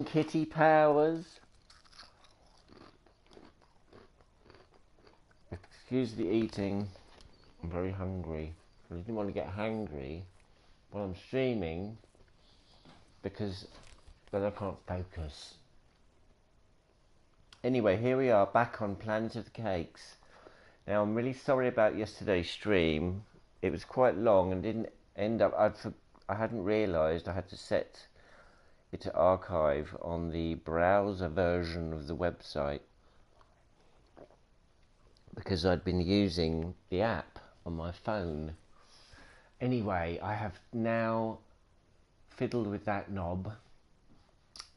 TheKittyPowers. Excuse the eating. I'm very hungry. I didn't want to get hangry while I'm streaming because then I can't focus. Anyway, here we are back on Planet of the Cakes. Now, I'm really sorry about yesterday's stream. It was quite long and didn't end up. I hadn't realised I had to set it to archive on the browser version of the website because I'd been using the app on my phone. Anyway, I have now fiddled with that knob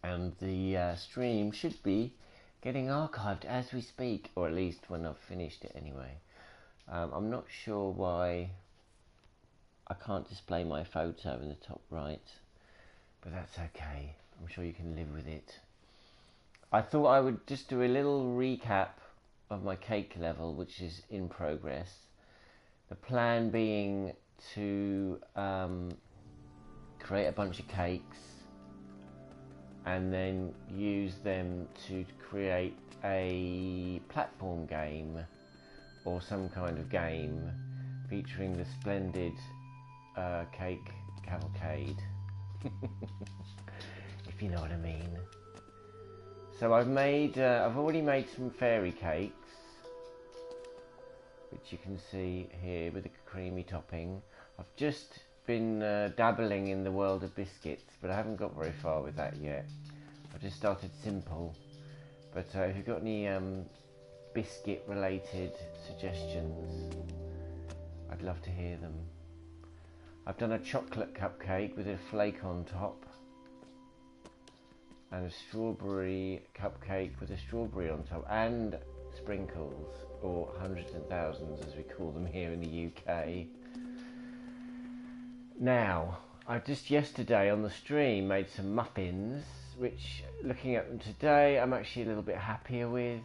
and the stream should be getting archived as we speak, or at least when I've finished it anyway. I'm not sure why I can't display my photo in the top right, but that's okay. I'm sure you can live with it. I thought I would just do a little recap of my cake level, which is in progress. The plan being to create a bunch of cakes and then use them to create a platform game or some kind of game featuring the splendid cake cavalcade, if you know what I mean. So I've already made some fairy cakes, which you can see here with a creamy topping. I've just been dabbling in the world of biscuits, but I haven't got very far with that yet. I've just started simple, but if you've got any biscuit related suggestions, I'd love to hear them. I've done a chocolate cupcake with a flake on top and a strawberry cupcake with a strawberry on top and sprinkles, or hundreds and thousands as we call them here in the UK. Now, I just yesterday on the stream made some muffins, which, looking at them today, I'm actually a little bit happier with.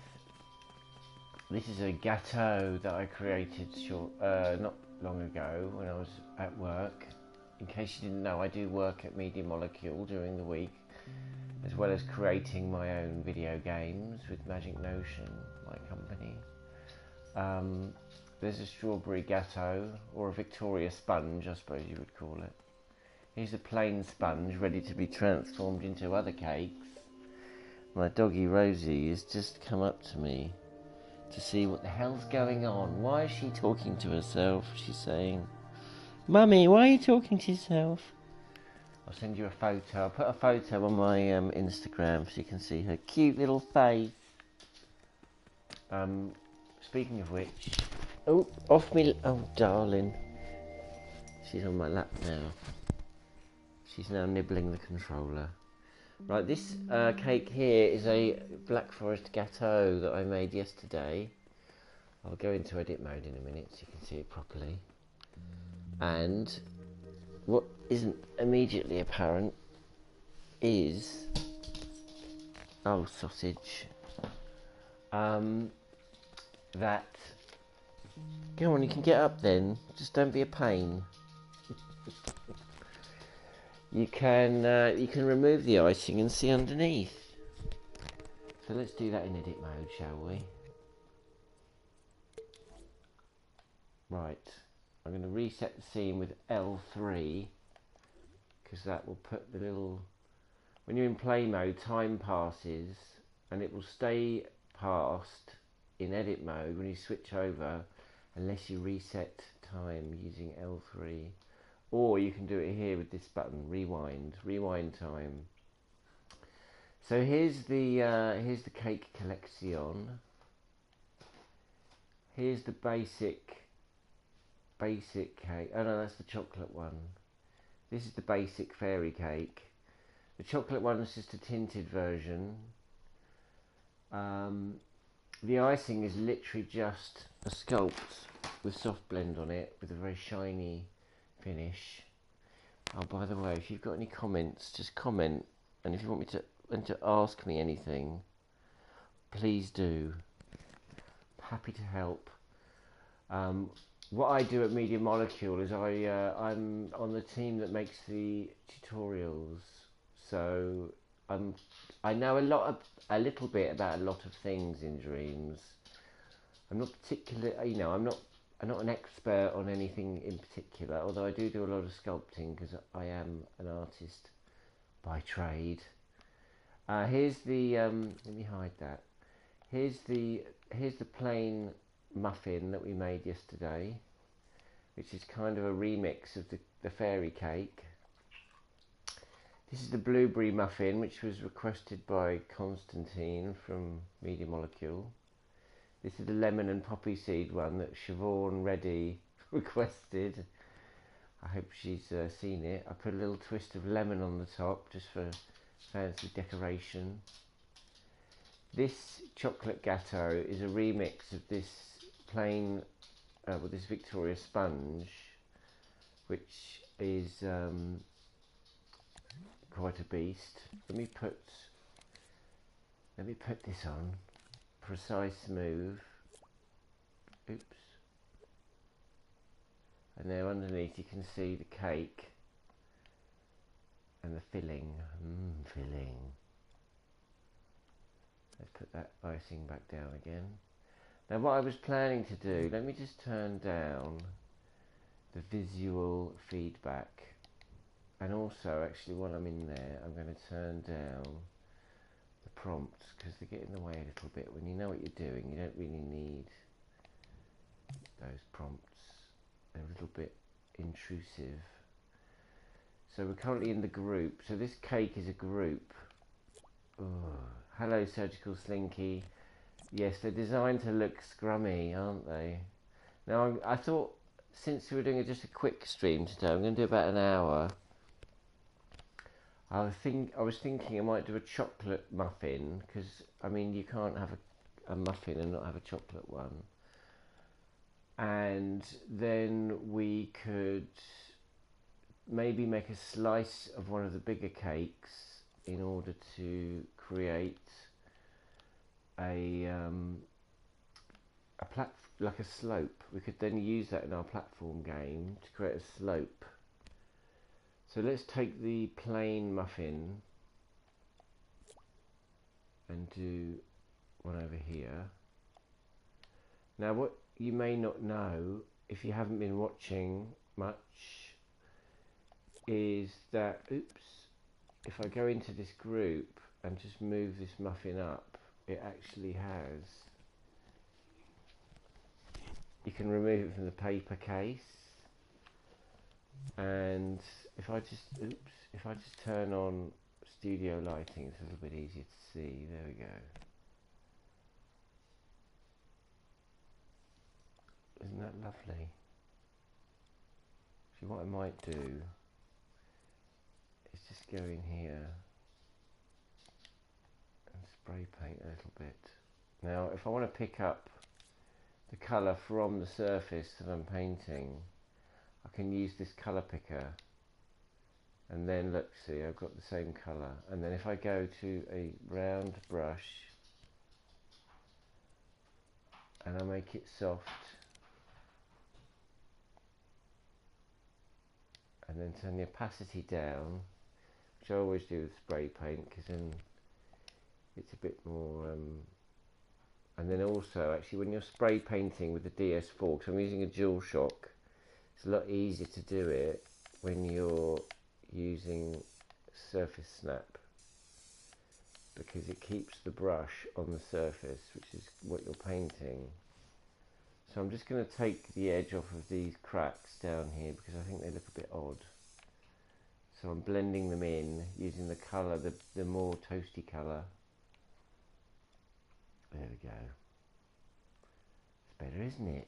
This is a gâteau that I created not long ago when I was at work. In case you didn't know, I do work at Media Molecule during the week, as well as creating my own video games with Magic Notion, my company. There's a strawberry gâteau, or a Victoria sponge, I suppose you would call it. Here's a plain sponge ready to be transformed into other cakes. My doggy Rosie has just come up to me to see what the hell's going on. Why is she talking to herself? She's saying, "Mummy, why are you talking to yourself?" I'll send you a photo. I'll put a photo on my Instagram so you can see her cute little face. Speaking of which, oh, off me, oh darling. She's on my lap now. She's now nibbling the controller. Right, this cake here is a Black Forest gâteau that I made yesterday. I'll go into edit mode in a minute so you can see it properly. And what isn't immediately apparent is, oh, sausage, that, go on, you can get up then, just don't be a pain. You can remove the icing and see underneath. So let's do that in edit mode, shall we? Right, I'm going to reset the scene with L3 because that will put the little, when you're in play mode, time passes and it will stay past in edit mode when you switch over, unless you reset time using L3. Or you can do it here with this button, rewind time. So here's the cake collection. Here's the basic cake. Oh no, that's the chocolate one. This is the basic fairy cake. The chocolate one is just a tinted version. The icing is literally just a sculpt with soft blend on it with a very shiny finish. Oh, by the way, if you've got any comments, just comment, and if you want me to ask me anything, please do. I'm happy to help. What I do at Media Molecule is I'm on the team that makes the tutorials, so I know a little bit about a lot of things in Dreams. I'm not particularly, you know, I'm not an expert on anything in particular, although I do a lot of sculpting because I am an artist by trade. Here's the let me hide that. Here's the plain muffin that we made yesterday, which is kind of a remix of the fairy cake. This is the blueberry muffin, which was requested by Constantine from Media Molecule. This is the lemon and poppy seed one that Siobhan Reddy requested. I hope she's seen it. I put a little twist of lemon on the top just for fancy decoration. This chocolate gâteau is a remix of this plain, with this Victoria sponge, which is quite a beast. Let me put this on. Precise, smooth. Oops. And there underneath you can see the cake and the filling. Filling. Let's put that icing back down again. Now what I was planning to do, let me just turn down the visual feedback. And also, actually, while I'm in there, I'm going to turn down the prompts because they get in the way a little bit. When you know what you're doing, you don't really need those prompts. They're a little bit intrusive. So we're currently in the group. So this cake is a group. Ooh. Hello, Surgical Slinky. Yes, they're designed to look scrummy, aren't they? Now, I thought, since we were doing just a quick stream today, I'm going to do about an hour. I was thinking I might do a chocolate muffin, because, I mean, you can't have a muffin and not have a chocolate one. And then we could maybe make a slice of one of the bigger cakes in order to create like a slope. We could then use that in our platform game to create a slope. So let's take the plain muffin and do one over here. Now what you may not know, if you haven't been watching much, is that, oops, if I go into this group and just move this muffin up, it actually has, you can remove it from the paper case, and if I just turn on studio lighting, it's a little bit easier to see. There we go. Isn't that lovely? See, what I might do is just go in here and spray paint a little bit. Now, if I want to pick up the colour from the surface that I'm painting, I can use this colour picker, and then look, see, I've got the same colour. And then if I go to a round brush and I make it soft, and then turn the opacity down, which I always do with spray paint because then it's a bit more, and then also actually when you're spray painting with the DS4, because I'm using a DualShock, it's a lot easier to do it when you're using Surface Snap, because it keeps the brush on the surface, which is what you're painting. So I'm just going to take the edge off of these cracks down here because I think they look a bit odd. So I'm blending them in using the colour, the more toasty colour. There we go. It's better, isn't it?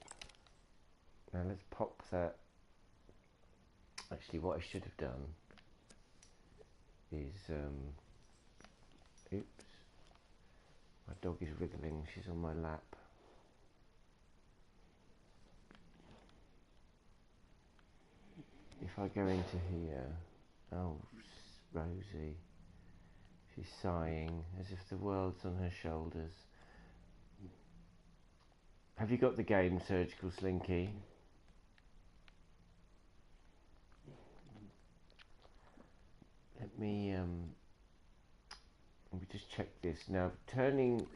Now let's pop that. Actually, what I should have done is, oops, my dog is wriggling, she's on my lap. If I go into here, oh, Rosie, she's sighing as if the world's on her shoulders. Have you got the game, Surgical Slinky? Let me Let me just check this. Now, turning...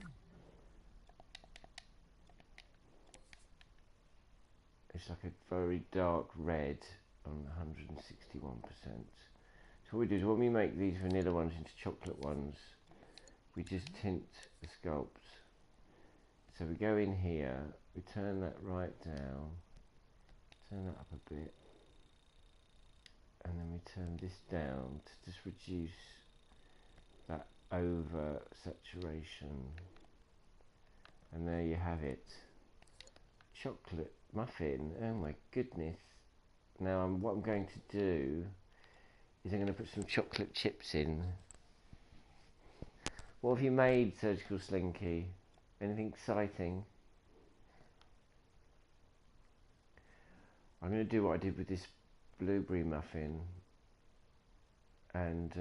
It's like a very dark red on 161%. So what we do is when we make these vanilla ones into chocolate ones, we just tint the sculpt. So we go in here, we turn that right down, turn that up a bit, and then we turn this down to just reduce that over saturation. And there you have it. Chocolate muffin. Oh my goodness. Now what I'm going to do is I'm going to put some chocolate chips in. What have you made, Surgical Slinky? Anything exciting? I'm going to do what I did with this blueberry muffin, and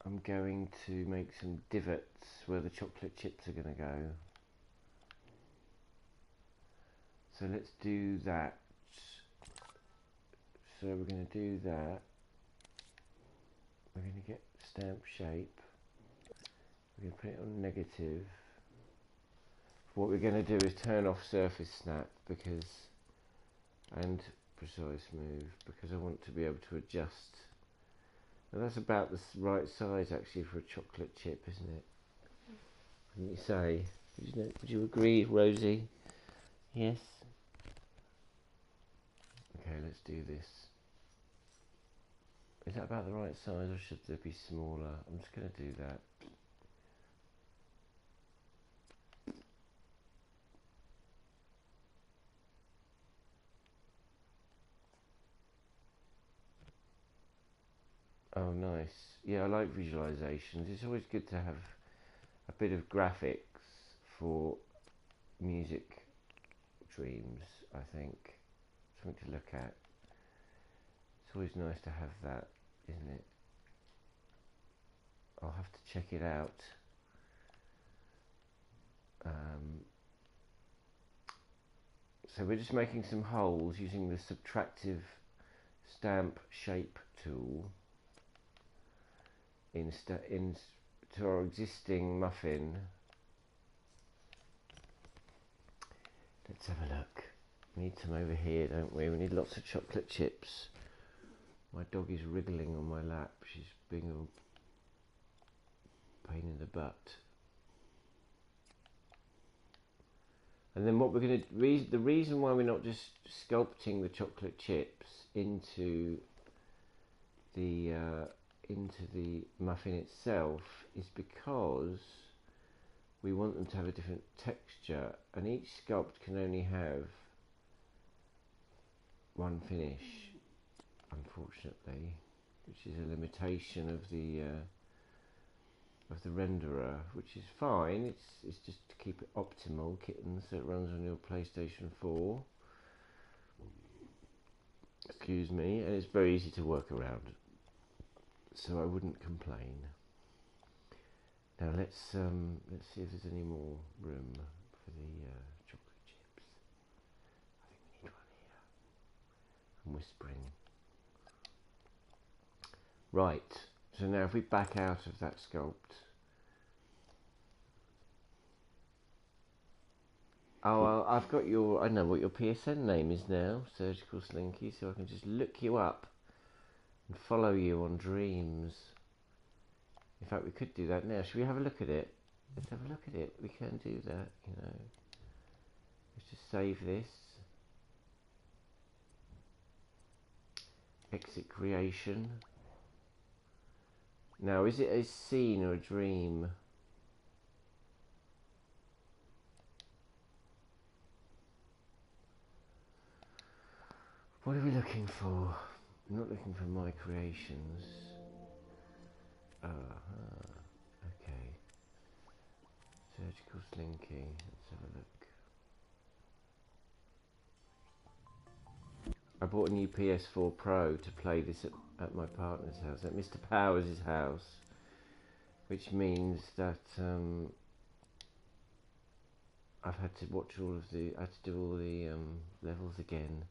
I'm going to make some divots where the chocolate chips are going to go. So let's do that. So we're going to do that. We're going to get stamp shape. We're going to put it on negative. What we're going to do is turn off surface snap and precise move, because I want to be able to adjust. Now that's about the right size actually for a chocolate chip, isn't it? Wouldn't you say? Would you agree, Rosie? Yes? Okay, let's do this. Is that about the right size, or should there be smaller? I'm just going to do that. Oh, nice. Yeah, I like visualizations. It's always good to have a bit of graphics for music dreams, I think. Something to look at. It's always nice to have that, isn't it? I'll have to check it out. So we're just making some holes using the subtractive stamp shape tool to our existing muffin. Let's have a look. We need some over here, don't we? We need lots of chocolate chips. My dog is wriggling on my lap. She's being a pain in the butt. And then what we're going to... The reason why we're not just sculpting the chocolate chips into the muffin itself is because we want them to have a different texture, and each sculpt can only have one finish, unfortunately, which is a limitation of the renderer, which is fine. It's just to keep it optimal, kittens, so it runs on your PlayStation 4. Excuse me, and it's very easy to work around, so I wouldn't complain. Now let's see if there's any more room for the chocolate chips. I think we need one here. I'm whispering. Right, so now if we back out of that sculpt. Oh, well, I've got I know what your PSN name is now, Surgical Slinky, so I can just look you up and follow you on Dreams. In fact, we could do that now. Should we have a look at it? Let's have a look at it. We can do that, you know. Let's just save this. Exit creation. Now, is it a scene or a dream? What are we looking for? I'm not looking for my creations. Okay. Surgical Slinky. Let's have a look. I bought a new PS4 Pro to play this at my partner's house, at Mr. Powers' house, which means that I've had to watch I had to do all the levels again.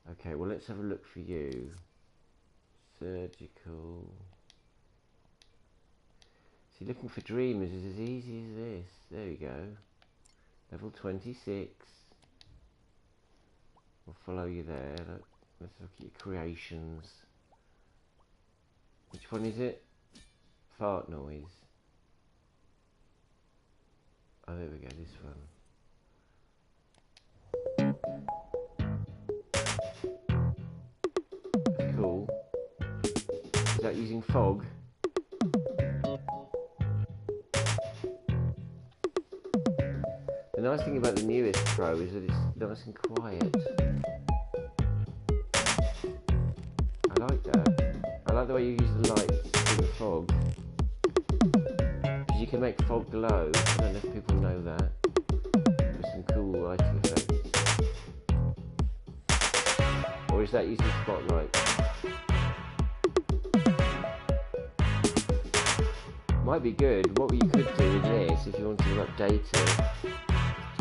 Okay, well let's have a look for you. surgical. See, looking for dreamers is as easy as this. There you go. Level 26. We'll follow you there. Let's look at your creations. Which one is it? Fart noise. Oh, there we go, this one. That's cool. Is that using fog? The nice thing about the newest Pro is that it's nice and quiet. I like that. I like the way you use the lights in the fog. Because you can make fog glow. I don't know if people know that. With some cool lighting effects. Or is that using spotlight? Might be good. What you could do with this, if you wanted to update it,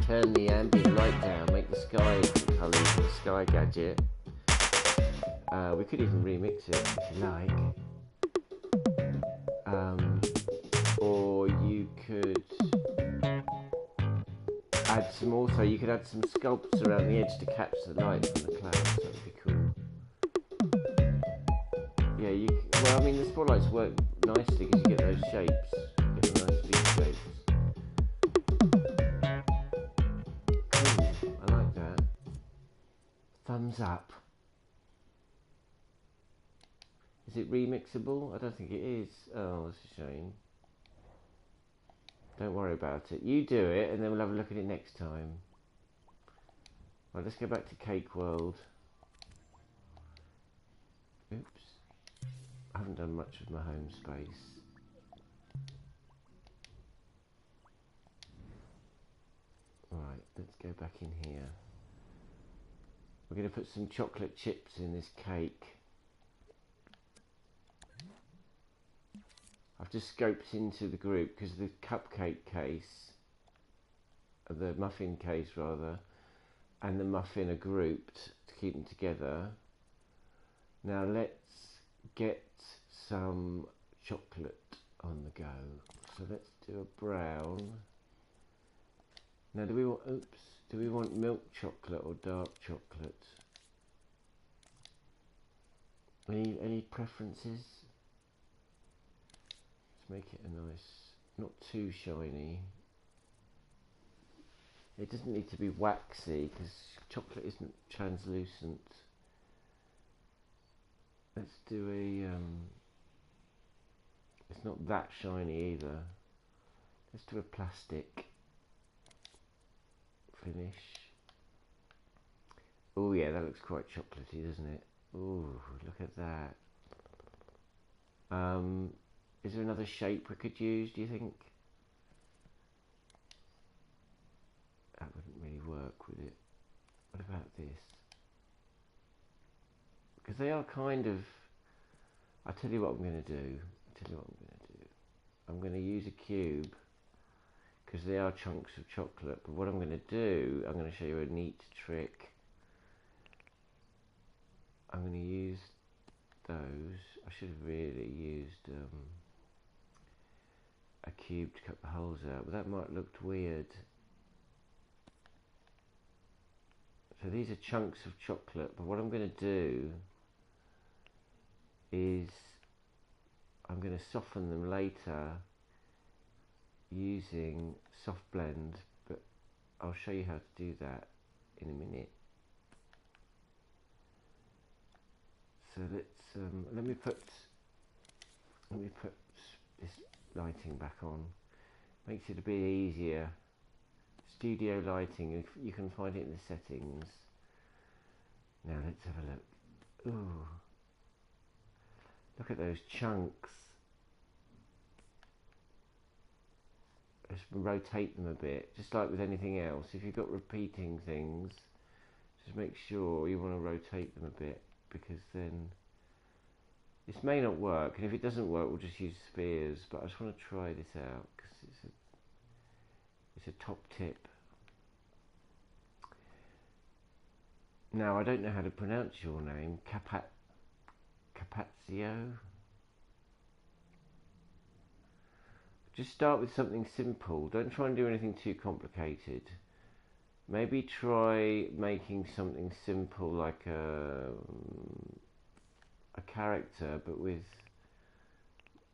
turn the ambient light down, make the sky colours with the sky gadget. We could even remix it if you like. Or you could add some, also you could add some sculpts around the edge to catch the light from the clouds. That would be cool. Yeah, well, I mean the spotlights work nicely because you get those shapes, you get the nice big shapes. Cool, I like that. Thumbs up. Is it remixable? I don't think it is. Oh, that's a shame. Don't worry about it. You do it and then we'll have a look at it next time. Right, let's go back to Cake World. Oops. I haven't done much with my home space. Right, let's go back in here. We're going to put some chocolate chips in this cake. I've just scoped into the group because the cupcake case, the muffin case rather, and the muffin are grouped to keep them together. Now let's get some chocolate on the go. So let's do a brown. Now do we want milk chocolate or dark chocolate? Any preferences? Let's make it a nice, not too shiny. It doesn't need to be waxy because chocolate isn't translucent. Let's do a, it's not that shiny either. Let's do a plastic finish. Oh yeah, that looks quite chocolatey, doesn't it? Oh, look at that. Is there another shape we could use, do you think? That wouldn't really work with it. What about this? Because they are kind of... I'll tell you what I'm going to do. I'm going to use a cube because they are chunks of chocolate. But what I'm going to do, I'm going to show you a neat trick. I'm going to use those. I should have really used a cube to cut the holes out, but that might look weird. So these are chunks of chocolate, but what I'm going to do is I'm going to soften them later using soft blend, but I'll show you how to do that in a minute. So let's let me put this lighting back on. Makes it a bit easier. Studio lighting, you can find it in the settings. Now let's have a look. Ooh, look at those chunks. Just rotate them a bit, just like with anything else. If you've got repeating things, just make sure you want to rotate them a bit, because then this may not work, and if it doesn't work we'll just use spheres, but I just want to try this out because it's a top tip. Now I don't know how to pronounce your name, Capazio. Just start with something simple. Don't try and do anything too complicated. Maybe try making something simple like a character, but with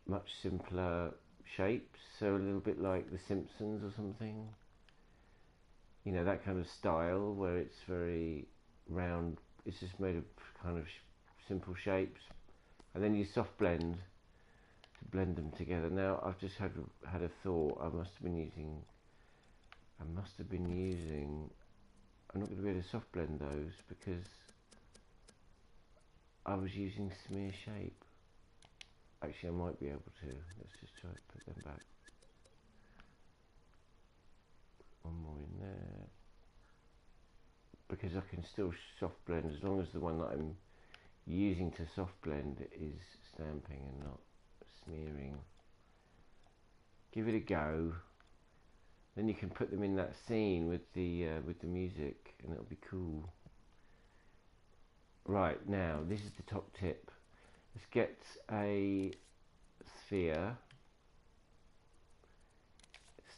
much simpler shapes. So a little bit like The Simpsons or something. You know, that kind of style where it's very round. It's just made of kind of simple shapes, and then you soft blend to blend them together. Now I've just had a thought. I must have been using. I'm not going to be able to soft blend those because I was using smear shape. Actually, I might be able to. Let's just try to put them back. One more in there. Because I can still soft blend as long as the one that I'm using to soft blend is stamping and not smearing. Give it a go. Then you can put them in that scene with the music, and it'll be cool. Right, now this is the top tip. Let's get a sphere.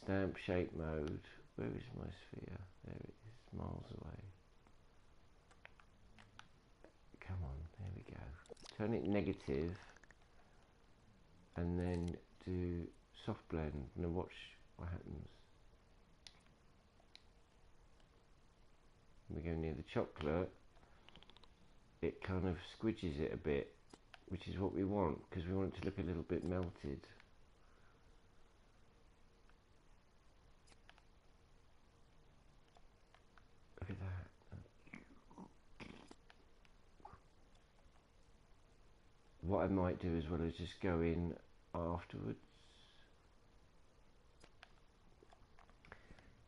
Stamp shape mode. Where is my sphere? There it is, miles away. Come on, there we go. Turn it negative, and then do soft blend. Now watch what happens. When we go near the chocolate, it kind of squidges it a bit, which is what we want, because we want it to look a little bit melted. Look at that. What I might do as well is just go in afterwards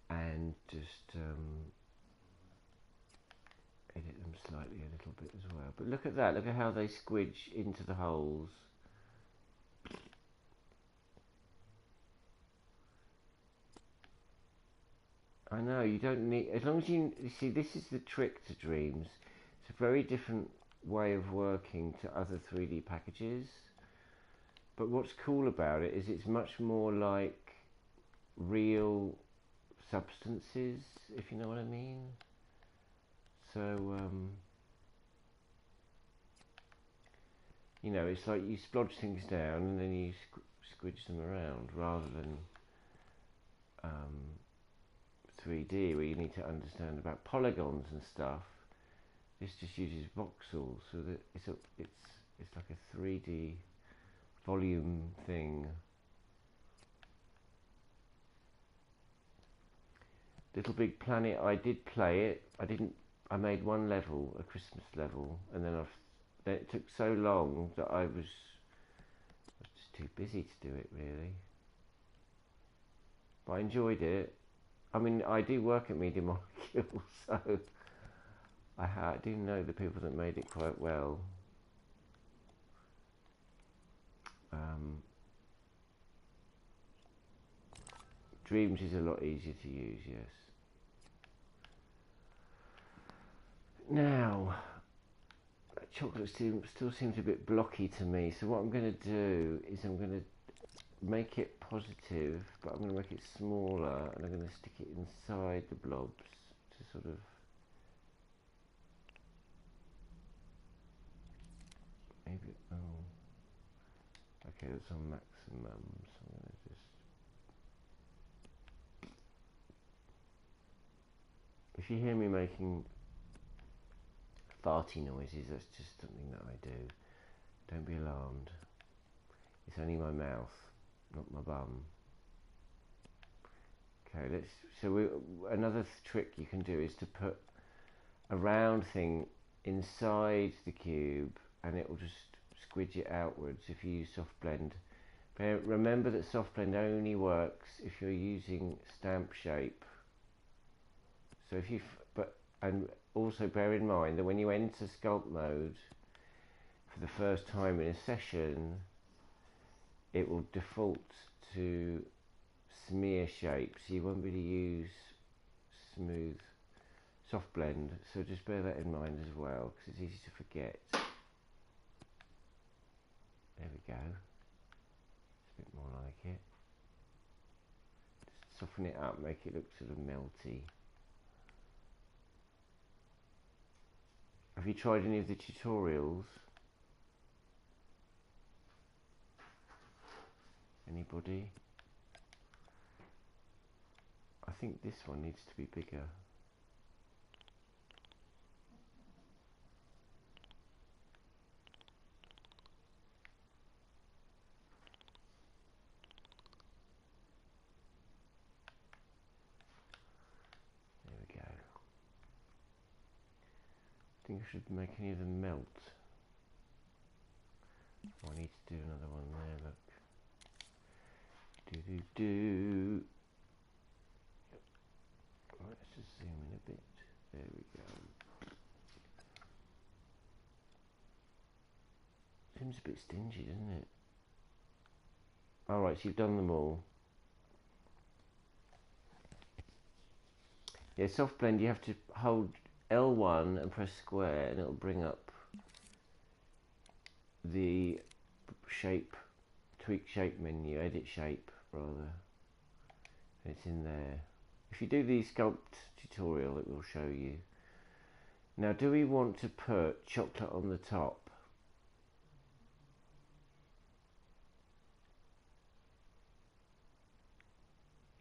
and just edit them slightly a little bit as well. But look at that, look at how they squidge into the holes. I know, you don't need, as long as you see, this is the trick to Dreams. It's a very different way of working to other 3D packages. But what's cool about it is it's much more like real substances, if you know what I mean. So, you know, it's like you splodge things down and then you squidge them around, rather than 3D where you need to understand about polygons and stuff. This just uses voxels, so that it's like a 3D volume thing. Little Big Planet, I did play it. I made one level, a Christmas level, and then it took so long that I was just too busy to do it, really. But I enjoyed it. I mean, I do work at Media Molecule, so I do know the people that made it quite well. Dreams is a lot easier to use, yes. Now, that chocolate still seems a bit blocky to me, so what I'm going to do is I'm going to make it positive, but I'm going to make it smaller, and I'm going to stick it inside the blobs to sort of maybe, okay, that's on maximum, so I'm going to just, if you hear me making farty noises, that's just something that I do. Don't be alarmed. It's only my mouth, not my bum. Okay, another trick you can do is to put a round thing inside the cube, and it will just squidge it outwards if you use soft blend. Remember that soft blend only works if you're using stamp shape. So if you, and also bear in mind that when you enter sculpt mode for the first time in a session, it will default to smear shape, so you won't be able to use smooth soft blend. So just bear that in mind as well, because it's easy to forget. There we go. It's a bit more like it. Just soften it up, make it look sort of melty. Have you tried any of the tutorials? Anybody? I think this one needs to be bigger. There we go. I think I should make any of them melt. Oh, I need to do another one there, look. Do. Right, let's just zoom in a bit. There we go. Seems a bit stingy, doesn't it? Alright, so you've done them all. Yeah, soft blend, you have to hold L1 and press square and it'll bring up the shape, tweak shape menu, edit shape rather. It's in there. If you do the sculpt tutorial, it will show you. Now, do we want to put chocolate on the top?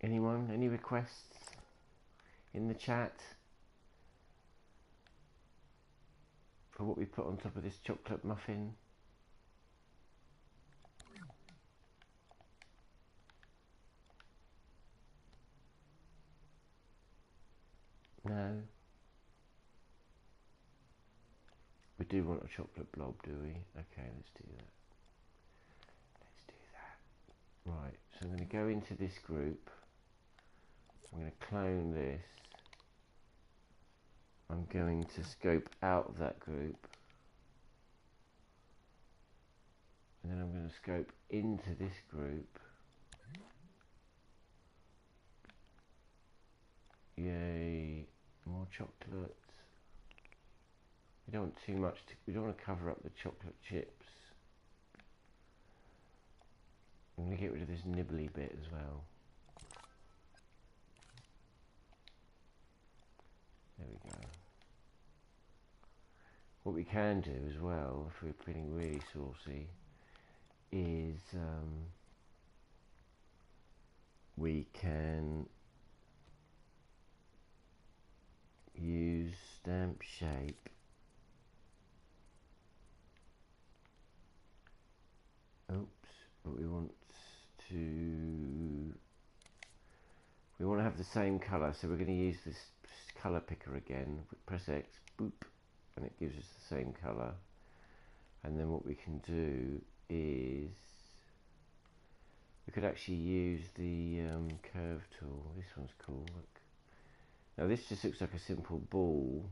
Anyone? Any requests in the chat for what we put on top of this chocolate muffin? No? We do want a chocolate blob, do we? Okay, let's do that. Let's do that. Right, so I'm going to go into this group. I'm going to clone this. I'm going to scope out of that group. And then I'm going to scope into this group. Yay, more chocolate. We don't want too much, we don't want to cover up the chocolate chips. I'm going to get rid of this nibbly bit as well. There we go. What we can do as well, if we're feeling really saucy, is we can use stamp shape. Oops, but we want to have the same colour, so we're going to use this colour picker again. Press X, boop, and it gives us the same colour. And then what we can do is we could actually use the curve tool. This one's cool, look. Now this just looks like a simple ball,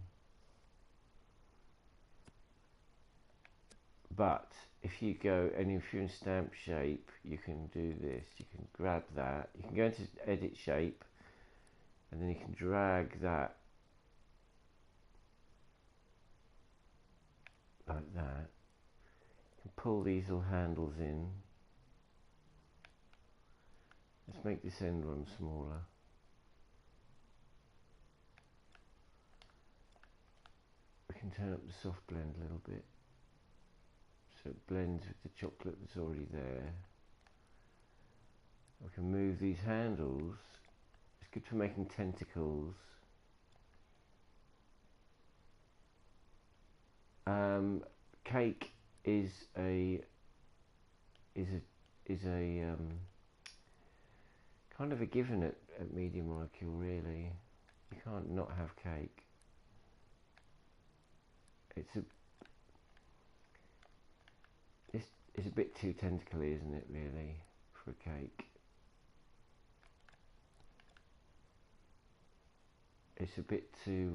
but if you go and if you're in stamp shape, you can do this. You can grab that. You can go into edit shape, and then you can drag that like that. You can pull these little handles in. Let's make this end one smaller. We can turn up the soft blend a little bit, so it blends with the chocolate that's already there. We can move these handles. It's good for making tentacles. Cake is a kind of a given at Media Molecule, really. You can't not have cake. It's a bit too tentacly, isn't it, really, for a cake? It's a bit too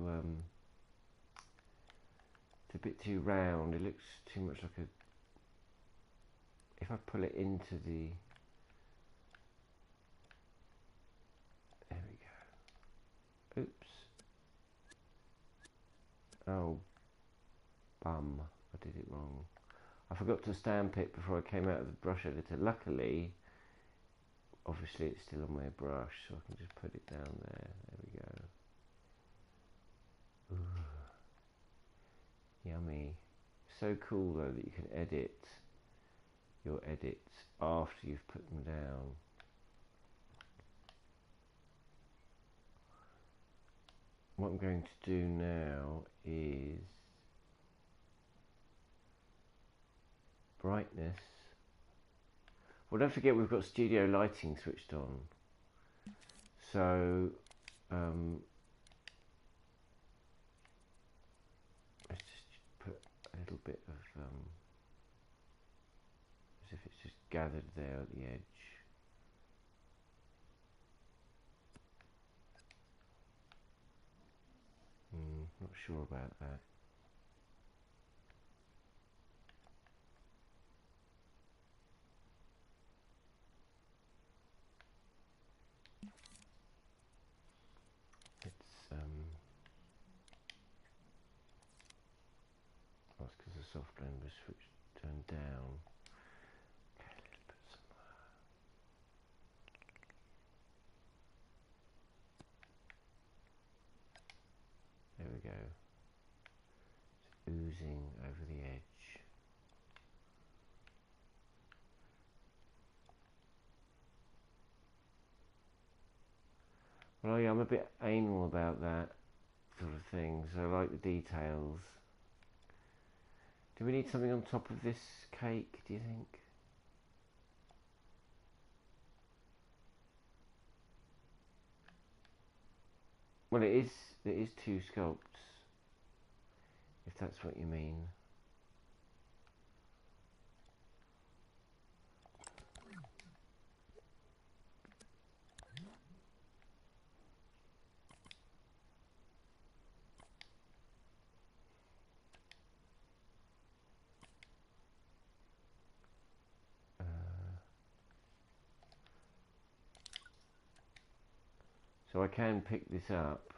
round. It looks too much like a. If I pull it into the. There we go. Oops. Oh, bum. I did it wrong. I forgot to stamp it before I came out of the brush editor. Luckily, obviously it's still on my brush, so I can just put it down there. There we go. Ooh. Yummy. So cool though that you can edit your edits after you've put them down. What I'm going to do now is brightness. Well, don't forget we've got studio lighting switched on. So let's just put a little bit of as if it's just gathered there at the edge. Not sure about that. That's because the soft blend was switched turned down. Okay, let's put some. There we go. It's oozing over the edge. Well, yeah, I'm a bit anal about that sort of thing, so I like the details. Do we need something on top of this cake, do you think? Well, it is two sculpts, if that's what you mean. So I can pick this up.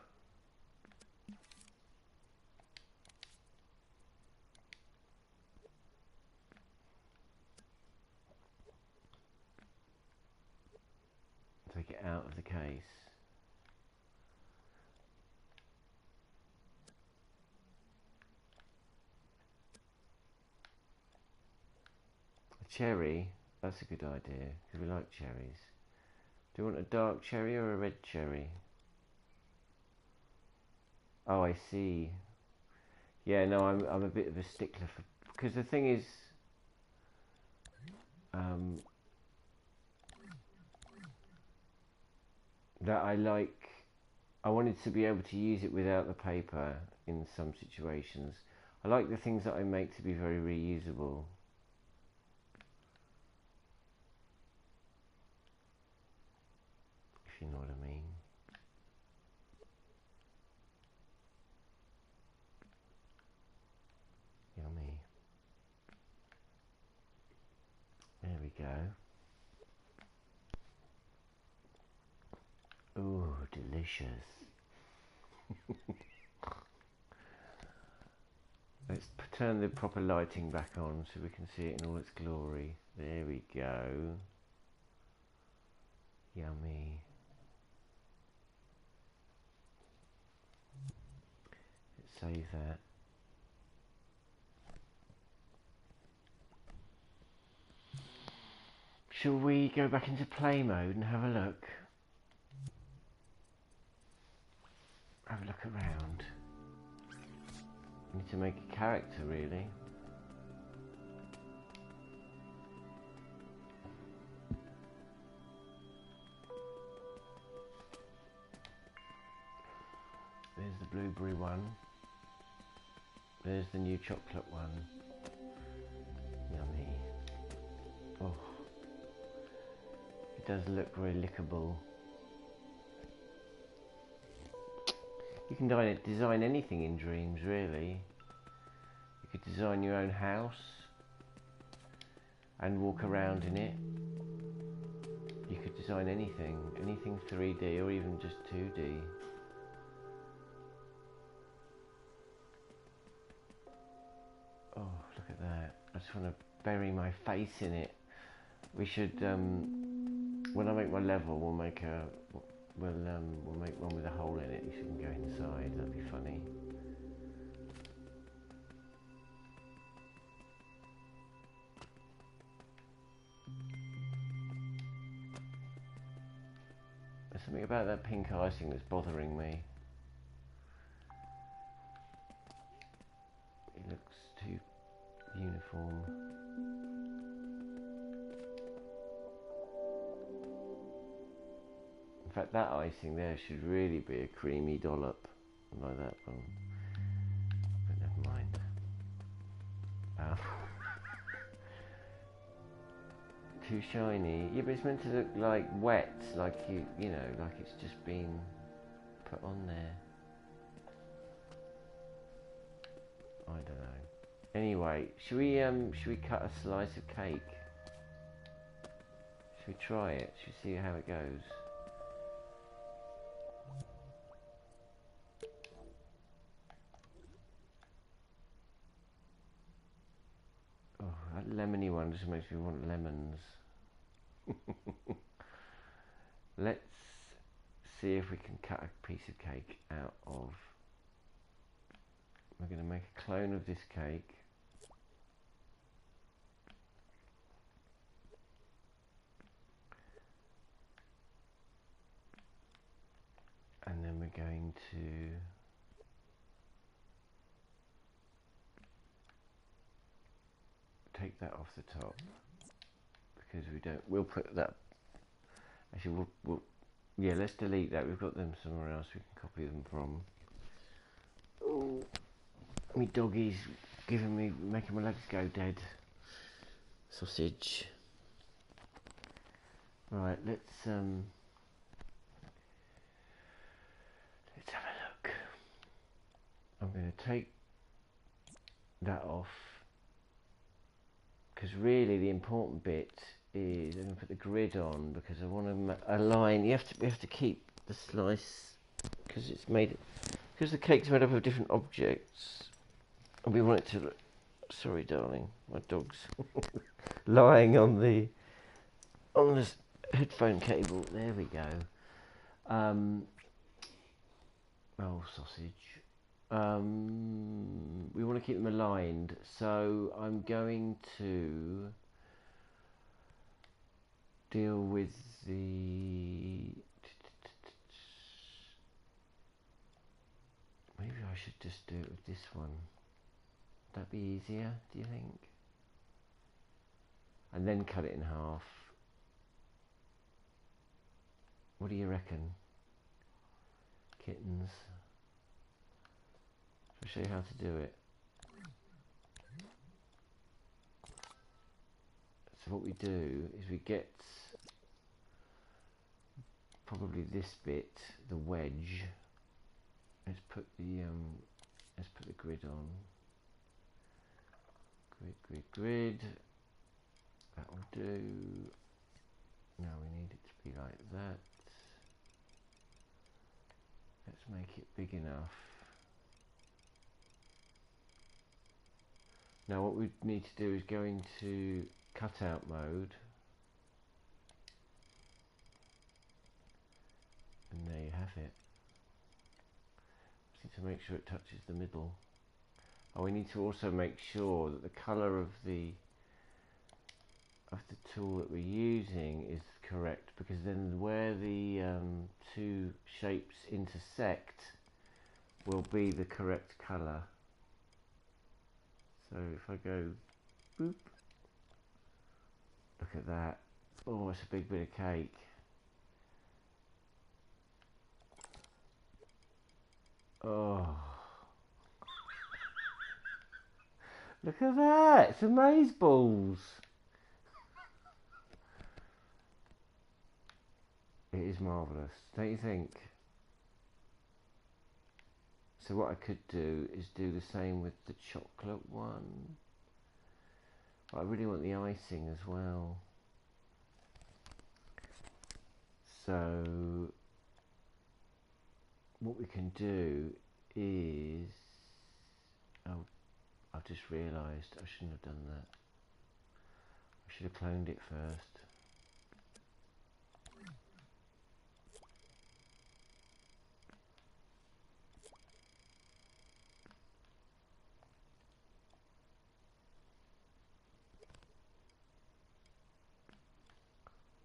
Take it out of the case. A cherry, that's a good idea, because we like cherries. Do you want a dark cherry or a red cherry? Oh, I see. Yeah, no, I'm a bit of a stickler for, because the thing is, that I wanted to be able to use it without the paper in some situations. I like the things that I make to be very reusable. If you know what I mean. Yummy. There we go. Ooh, delicious. Let's turn the proper lighting back on so we can see it in all its glory. There we go. Yummy. Let's save that. Shall we go back into play mode and have a look? Have a look around. Need to make a character, really. There's the blueberry one. There's the new chocolate one. Yummy. Oh, it does look very lickable. You can design anything in Dreams, really. You could design your own house and walk around in it. You could design anything 3D or even just 2D. Oh, look at that. I just want to bury my face in it. We should, when I make my level, we'll make one with a hole in it. You can go inside. That'd be funny. There's something about that pink icing that's bothering me. It looks too uniform. In fact, that icing there should really be a creamy dollop, like that one. But never mind. Too shiny. Yeah, but it's meant to look like wet, like you know, like it's just been put on there. I don't know. Anyway, should we cut a slice of cake? Should we try it? Should we see how it goes? Oh, that lemony one just makes me want lemons. Let's see if we can cut a piece of cake out of. We're going to make a clone of this cake. And then we're going to take that off the top because we'll put that. Actually, yeah, let's delete that. We've got them somewhere else we can copy them from. Oh, my doggy's making my legs go dead. Sausage. Right, let's have a look. I'm going to take that off because really the important bit is I'm going to put the grid on because I want to align. We have to keep the slice because the cake's made up of different objects, and we want it to look. Sorry, darling, my dog's lying on the headphone cable. There we go. Oh, sausage. We want to keep them aligned, so I'm going to deal with the. Maybe I should just do it with this one. Would that be easier, do you think? And then cut it in half. What do you reckon? Kittens. I'll show you how to do it. So what we do is we get probably this bit, the wedge. Let's put the grid on. Grid. That will do. Now we need it to be like that. Let's make it big enough. Now what we need to do is go into cutout mode. And there you have it. Just need to make sure it touches the middle. Oh, we need to also make sure that the colour of the tool that we're using is correct, because then where the two shapes intersect will be the correct colour. So if I go boop, look at that. Oh, it's a big bit of cake. Oh, look at that, it's amazeballs. It is marvellous, don't you think? So what I could do is do the same with the chocolate one. But I really want the icing as well. So what we can do is, oh, I've just realised I shouldn't have done that. Should have cloned it first.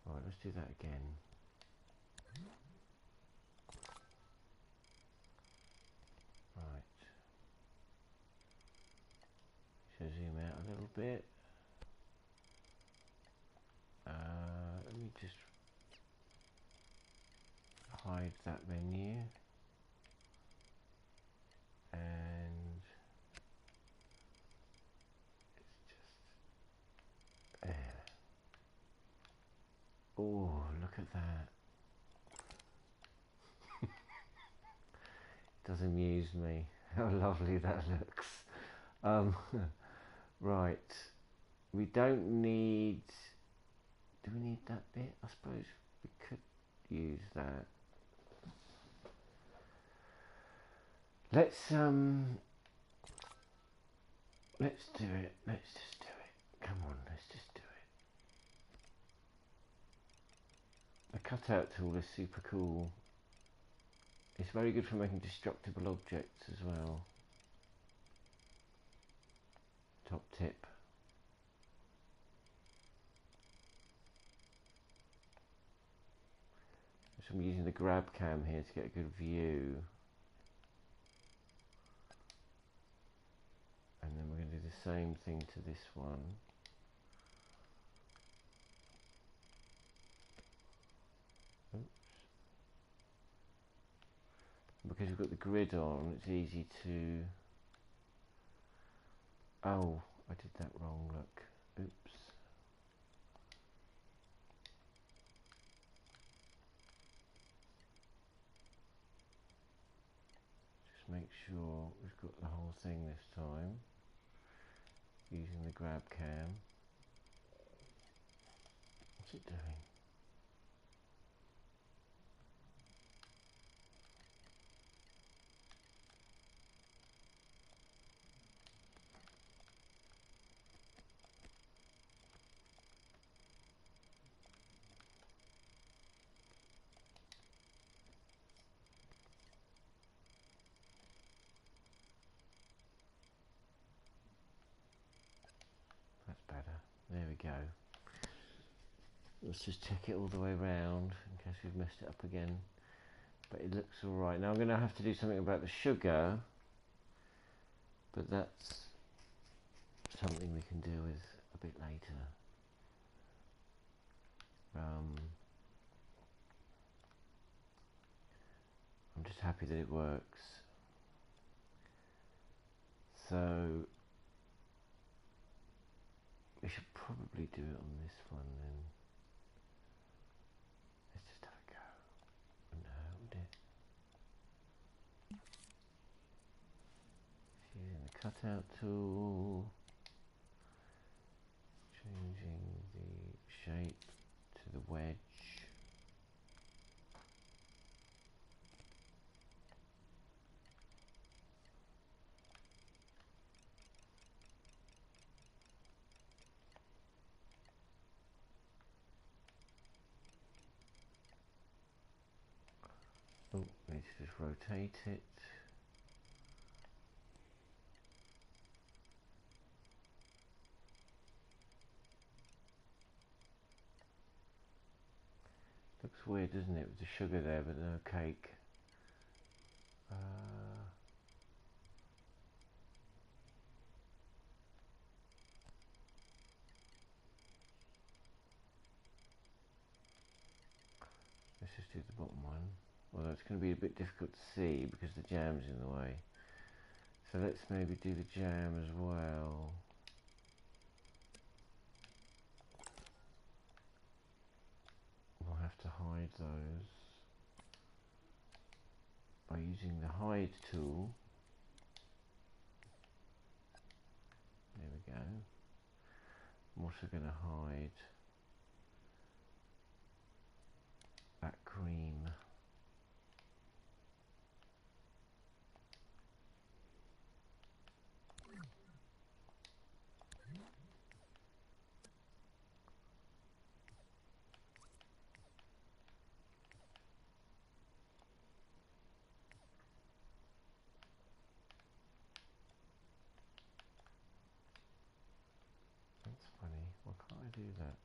Right, let's do that again. Right. Should zoom out a little bit. Let me just hide that menu. And it's just there. Oh, look at that. It does amuse me how lovely that looks. Right, we don't need, do we need that bit? I suppose we could use that. Let's do it. Let's just do it. Come on, let's just do it. The cutout tool is super cool. It's very good for making destructible objects as well. Top tip. So I'm using the grab cam here to get a good view. And then we're going to do the same thing to this one. Oops. Because we've got the grid on, it's easy to... Oh, I did that wrong, look. Oops. Just make sure we've got the whole thing this time. Using the grab cam. What's it doing? That's better. There we go. Let's just check it all the way around in case we've messed it up again. But it looks alright. Now I'm going to have to do something about the sugar, but that's something we can deal with a bit later. I'm just happy that it works. So we should probably do it on this one then. Let's just have a go. No, using the cutout tool, changing the shape to the wedge. Oh, need to just rotate it. Looks weird, doesn't it, with the sugar there but no cake. Let's just do the bottom one. Although it's going to be a bit difficult to see because the jam's in the way. So let's maybe do the jam as well. We'll have to hide those by using the hide tool. There we go. I'm also going to hide that cream. do that?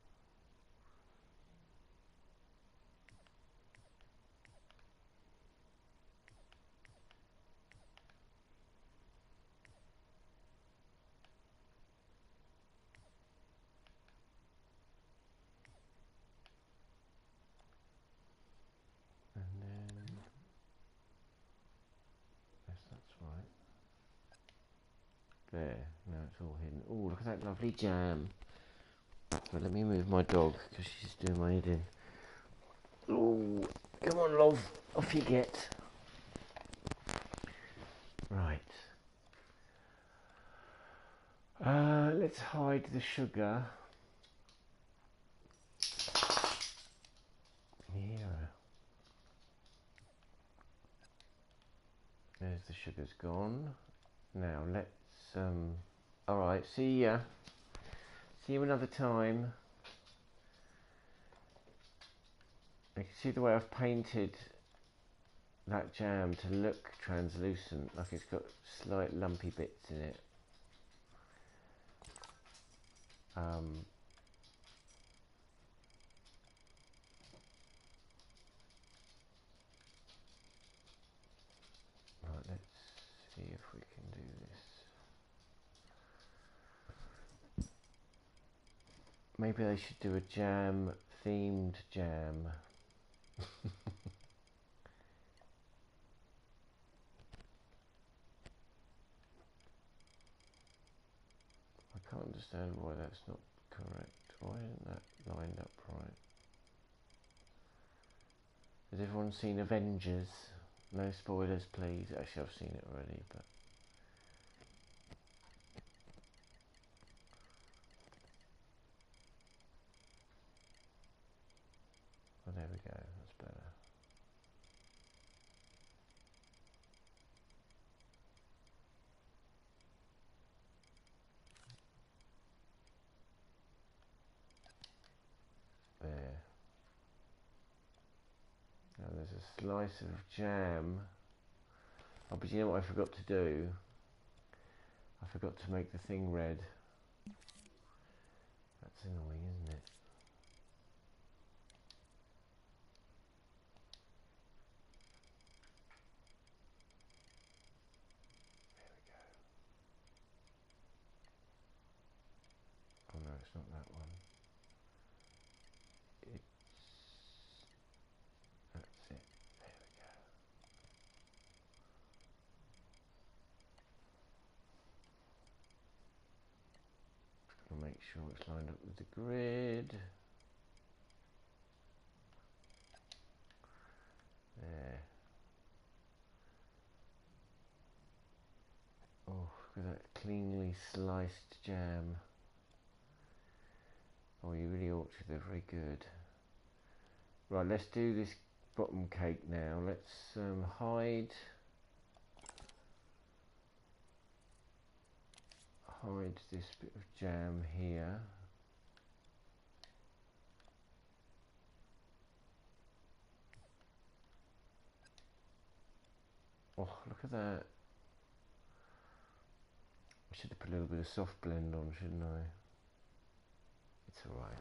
And then, yes, that's right. There, now it's all hidden. Oh, look at that lovely jam. But let me move my dog because she's doing my head in. Oh, come on, love. Off you get. Right. Let's hide the sugar. Here. There's the sugar's gone. Now let's alright, see ya. See you another time. You can see the way I've painted that jam to look translucent, like it's got slight lumpy bits in it. Right, let's see if we can do this. Maybe they should do a jam themed jam. I can't understand why that's not correct. Why isn't that lined up right? Has everyone seen Avengers? No spoilers, please. Actually, I've seen it already, but... Oh, there we go. That's better. There. Now there's a slice of jam. Oh, but you know what I forgot to do? I forgot to make the thing red. That's annoying, isn't it? There we go. Oh no, it's not that one. That's it. There we go. Just gotta make sure it's lined up with the grid. There. Oh, look at that cleanly sliced jam. Oh, you really ought to. They're very good. Right, let's do this bottom cake now. Let's hide this bit of jam here. Oh, look at that. I should have put a little bit of soft blend on, shouldn't I? It's alright,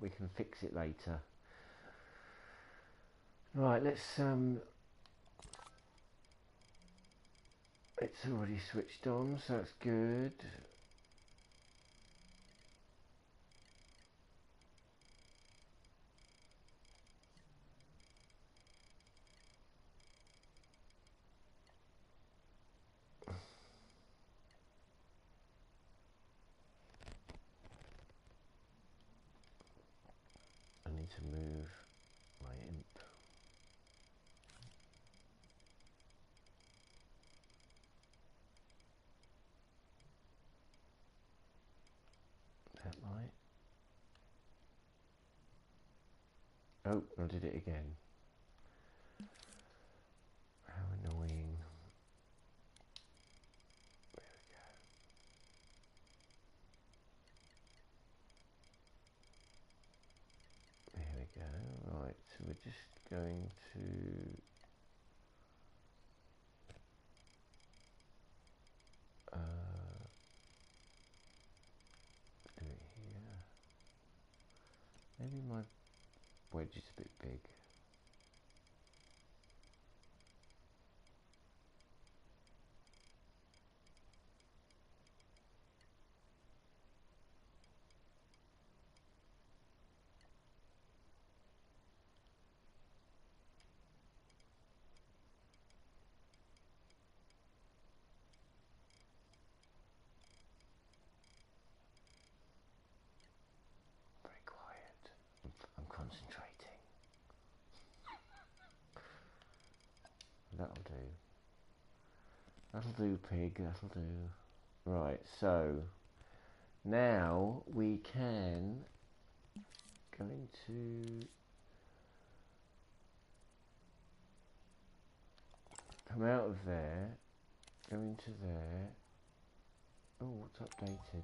we can fix it later. Right, it's already switched on, so that's good. I need to move my imp. That might. Oh, I did it again. How annoying. There we go. Right, so we're just going to do it here. maybe my wedge is a bit big. I'm concentrating. That'll do. That'll do, pig, that'll do. Right, so now we can go into, come out of there, go into there. Oh, what's updated?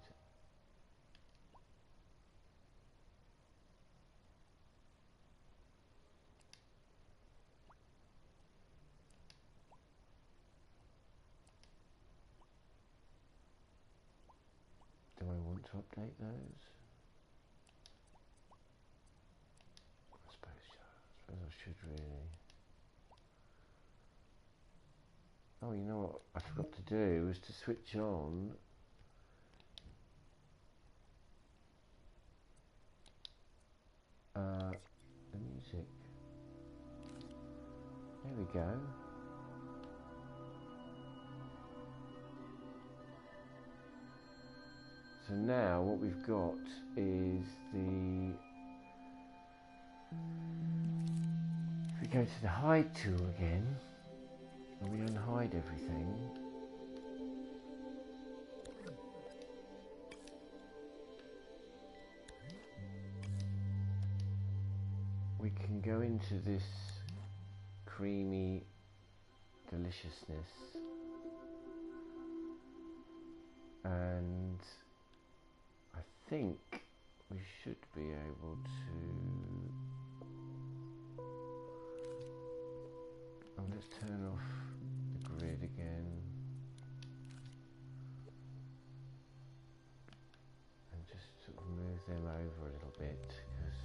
Do I want to update those? I suppose I should really. Oh, you know what I forgot to do was to switch on the music. There we go. So now what we've got is the, if we go to the hide tool again, and we unhide everything, we can go into this creamy deliciousness, and I think we should be able to, oh, let's turn off the grid again and just sort of move them over a little bit, because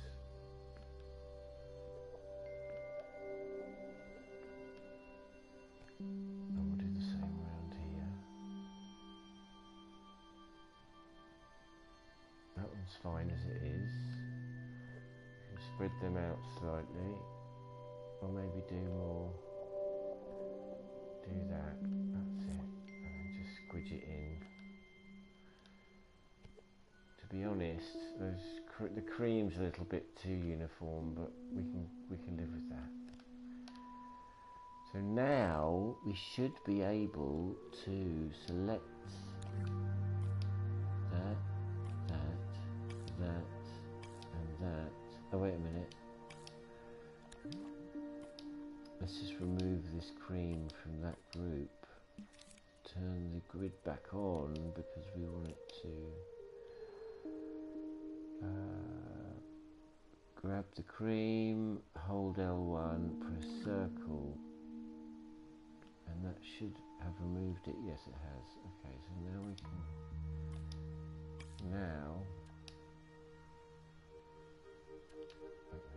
and we'll do the same around here. That one's fine as it is. You can spread them out slightly, or maybe do more. Do that, that's it, and then just squidge it in. To be honest, the cream's a little bit too uniform, but we can live with that. So now we should be able to select that, and that. Oh, wait a minute. Let's just remove this cream from that group. Turn the grid back on because we want it to grab the cream, hold L1, press circle, and that should have removed it. Yes, it has. Okay, so now we can,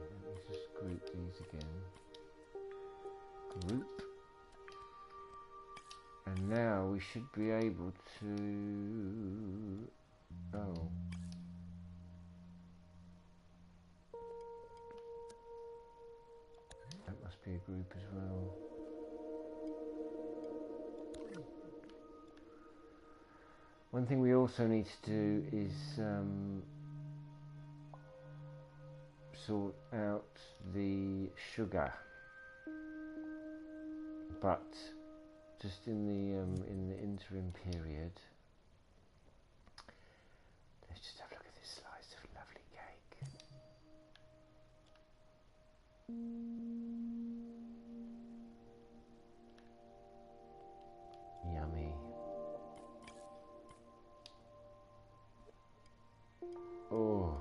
let me just group these again. Group, and now we should be able to, oh, that must be a group as well. One thing we also need to do is sort out the sugar, but just in the interim period, let's just have a look at this slice of lovely cake. Yummy. Oh,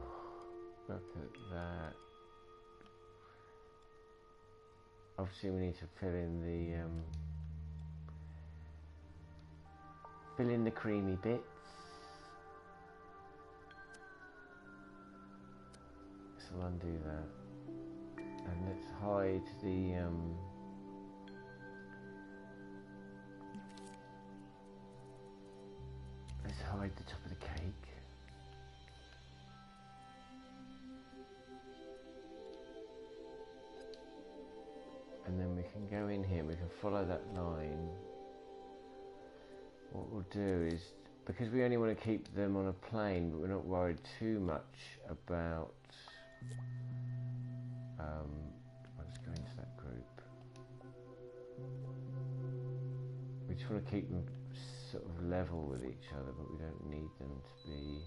look at that. Obviously we need to fill in the creamy bits. So we'll undo that. And let's hide the let's hide the top of the cake. And then we can go in here, we can follow that line. What we'll do is, because we only want to keep them on a plane, but we're not worried too much about I'll just go into that group. We just want to keep them sort of level with each other, but we don't need them to be,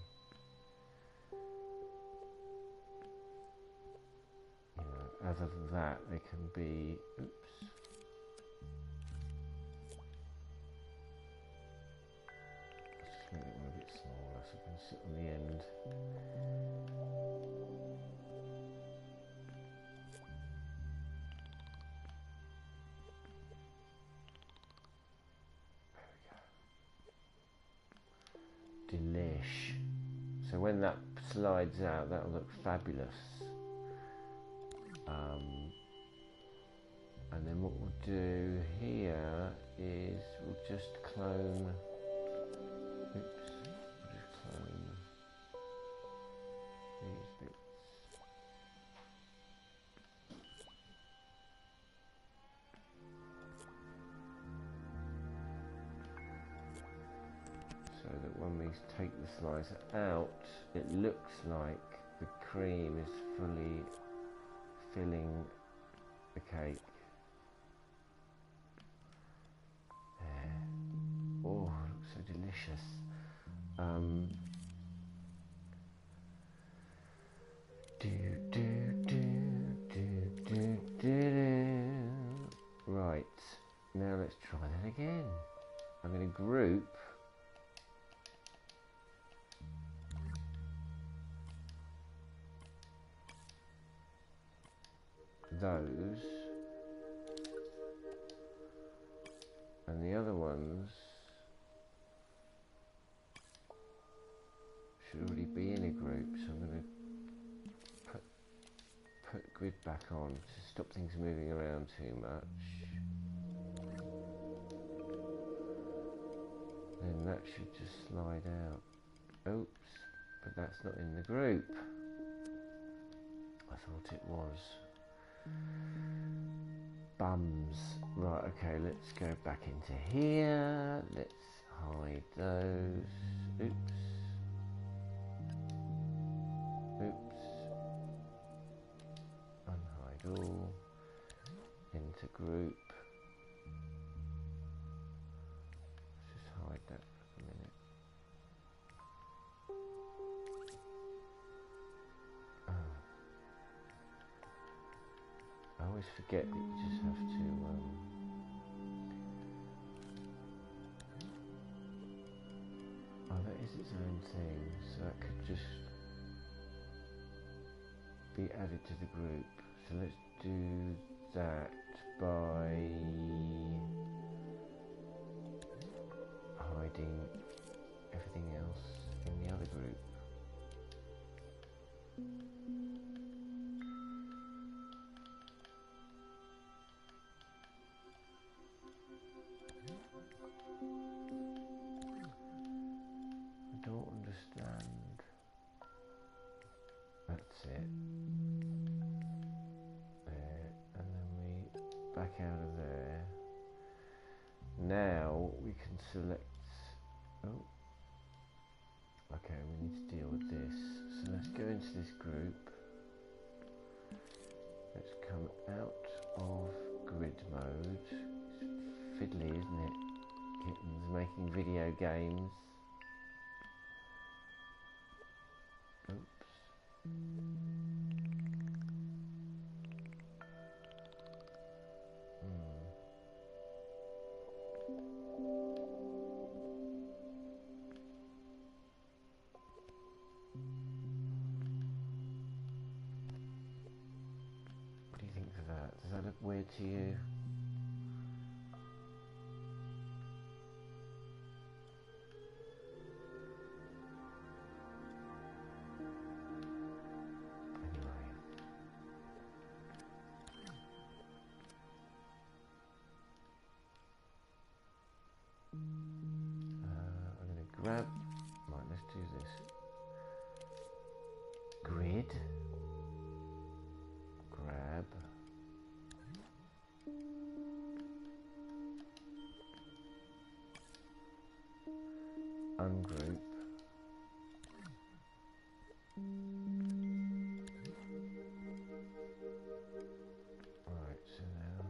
you know, other than that they can be, oops, let's just make it one a bit smaller so we can sit on the end. Delish. So when that slides out, that'll look fabulous. And then what we'll do here is we'll just clone. Oops, we'll just clone these bits. So that when we take the slicer out, it looks like the cream is fully filling the cake. There. Oh, it looks so delicious. Right, now let's try that again. I'm going to group those, and the other ones should already be in a group, so I'm going to put grid back on to stop things moving around too much. Then that should just slide out. Oops, but that's not in the group. I thought it was. Bums. Right, okay, let's go back into here. Let's hide those. Oops. Oops. Unhide all. Into group. Let's just hide that for a minute. I always forget that you just have to oh, that is its own thing, so that could just be added to the group. So let's do that by hiding everything else in the other group. That's it. There, and then we back out of there. Now we can select. Oh, okay. We need to deal with this. So let's go into this group. Let's come out of grid mode. It's fiddly, isn't it? Kittens making video games. Oops. What do you think of that? Does that look weird to you? Anyway. one group. Right, so now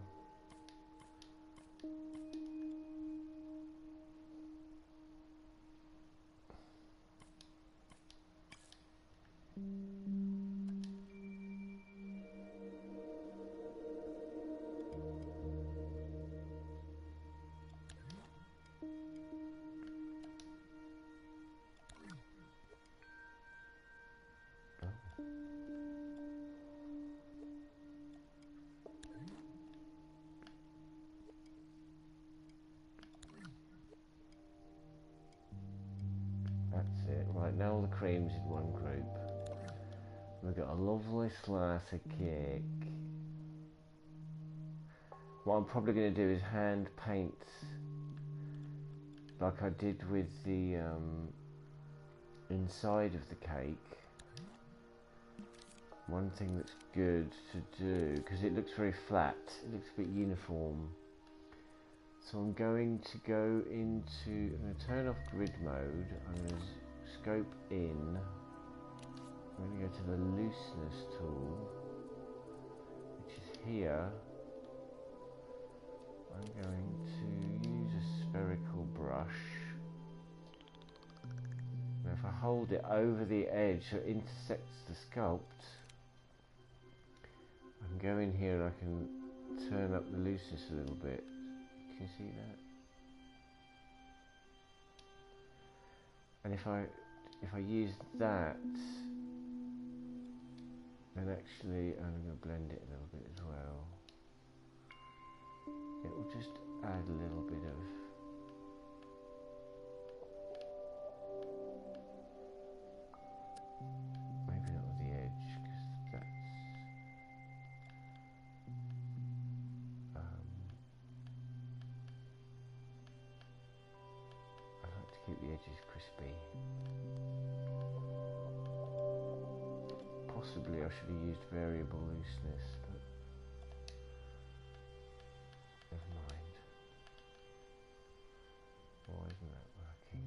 that's it. Right, now all the cream's in one group. We've got a lovely slice of cake. What I'm probably going to do is hand paint like I did with the inside of the cake. One thing that's good to do, because it looks very flat, it looks a bit uniform. So I'm going to go into, I'm going to turn off grid mode, I'm going to scope in, I'm going to go to the looseness tool, which is here. I'm going to use a spherical brush. Now if I hold it over the edge so it intersects the sculpt, I can go in here and I can turn up the looseness a little bit. Can you see that? And if I use that, then actually I'm going to blend it a little bit as well. It will just add a little bit of maybe not at the edge, because that's I like to keep the edges crispy. Possibly I should have used variable looseness, but never mind. Why isn't that working?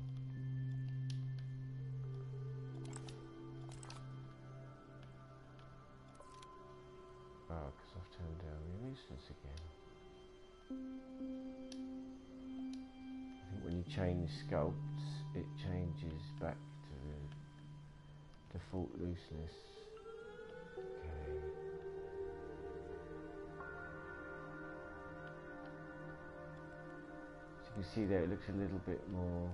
Oh, because I've turned down the looseness again. I think when you change sculpts, it changes back to the default looseness. Okay. So you can see there it looks a little bit more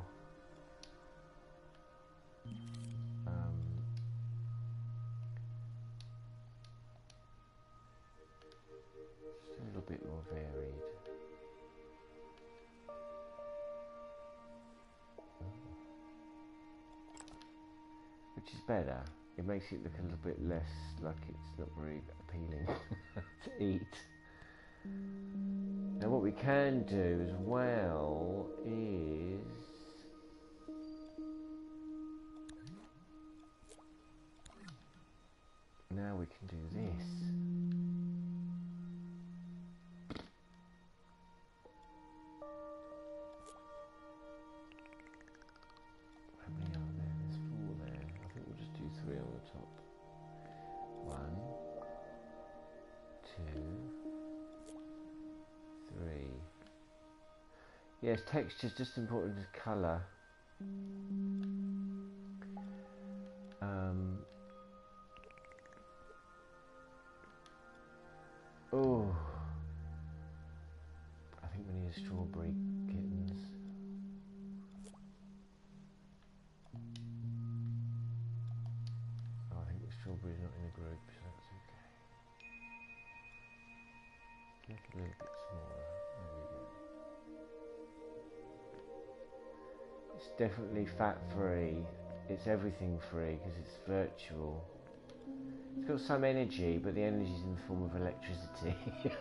just a little bit more varied. Which is better. It makes it look a little bit less like it's not very appealing to eat. Now what we can do as well is now we can do this. How many are there? There's 4 there. I think we'll just do 3 on the top. 1, 2, 3. Yes, texture's just important as colour. Oh, I think we need a strawberry kittens. Oh, I think the strawberry's not in a group, so that's okay. Make it a little bit smaller. There we go. It's definitely fat free. It's everything free because it's virtual. It's got some energy, but the energy is in the form of electricity. If you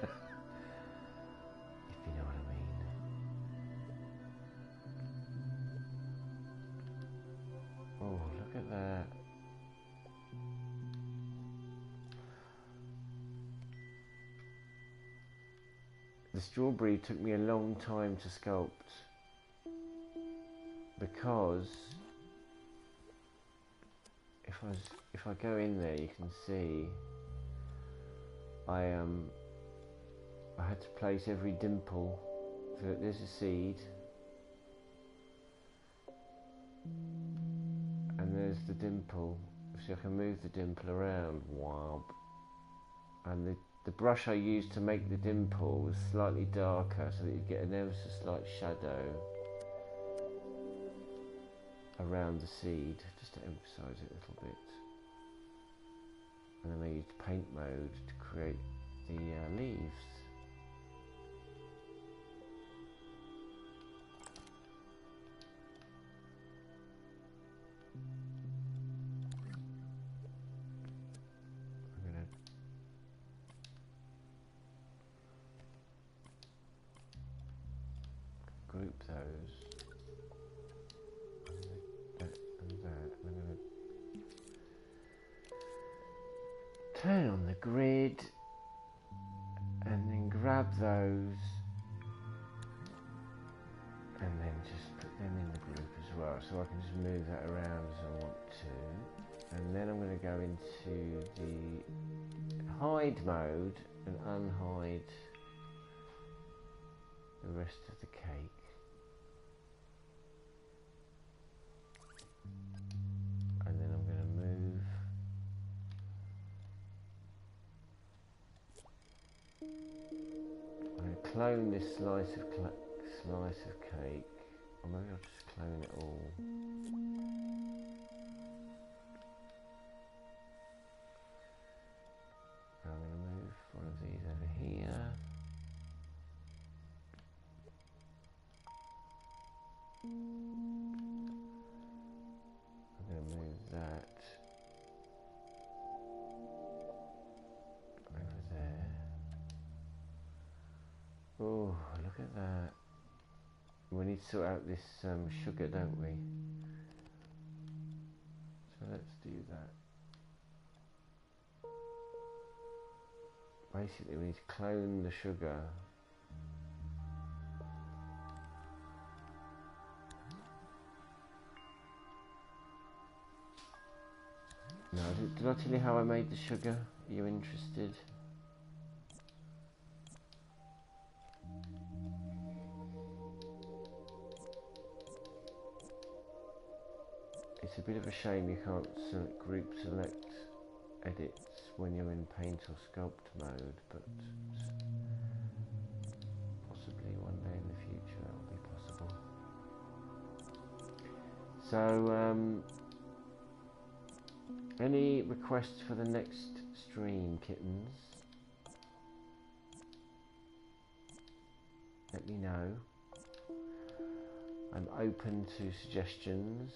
know what I mean. Oh, look at that. The strawberry took me a long time to sculpt. because if I go in there, you can see I had to place every dimple. So there's a seed, and there's the dimple. So I can move the dimple around. Wow. And the brush I used to make the dimple was slightly darker, so that you get an ever so slight shadow around the seed, just to emphasise it a little bit. And then I used paint mode to create the leaves. I'm going to group those. Turn on the grid and then grab those and then just put them in the group as well, so I can just move that around as I want to. And then I'm going to go into the hide mode and unhide the rest of the cake. And then I'm going to move clone this slice of cake, or maybe I'll just clone it all. I'm going to move one of these over here. I'm going to move that over there. Oh, look at that. We need to sort out this sugar, don't we? So let's do that. Basically, we need to clone the sugar. No, did I tell you how I made the sugar? Are you interested? It's a bit of a shame you can't group select edits when you're in paint or sculpt mode, but possibly one day in the future that will be possible. So, any requests for the next stream, kittens? Let me know. I'm open to suggestions.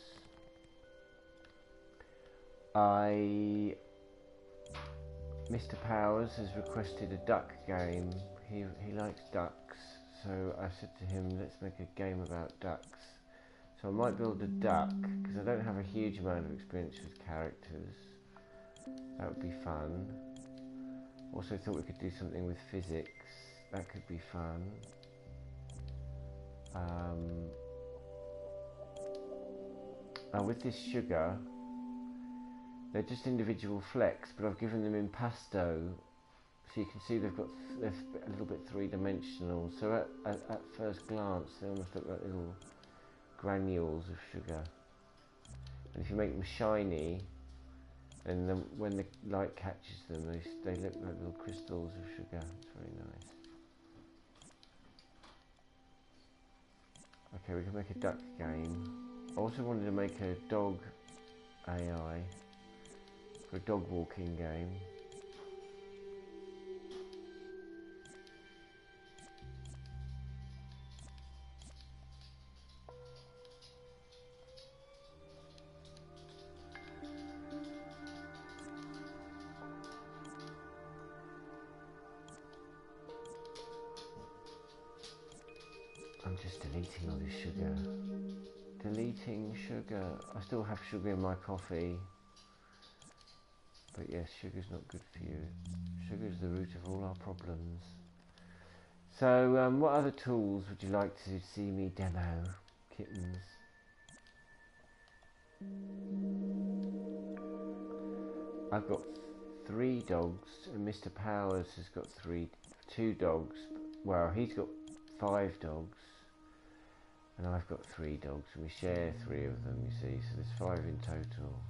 Mr. Powers has requested a duck game. He likes ducks, so I said to him, let's make a game about ducks. So I might build a duck, because I don't have a huge amount of experience with characters. That would be fun. Also thought we could do something with physics. That could be fun. With this sugar, they're just individual flecks, but I've given them impasto, so you can see they're a little bit three-dimensional. So at first glance, they almost look like little granules of sugar. And if you make them shiny, and then when the light catches them, they look like little crystals of sugar. It's very nice. Okay, we can make a duck game. I also wanted to make a dog AI for a dog walking game. I'm just deleting all this sugar. Deleting sugar. I still have sugar in my coffee. But yes, sugar's not good for you. Sugar's the root of all our problems. So, what other tools would you like to see me demo, kittens? I've got 3 dogs, and Mr. Powers has got 2 dogs. Well, he's got 5 dogs, and I've got 3 dogs, and we share 3 of them, you see, so there's 5 in total.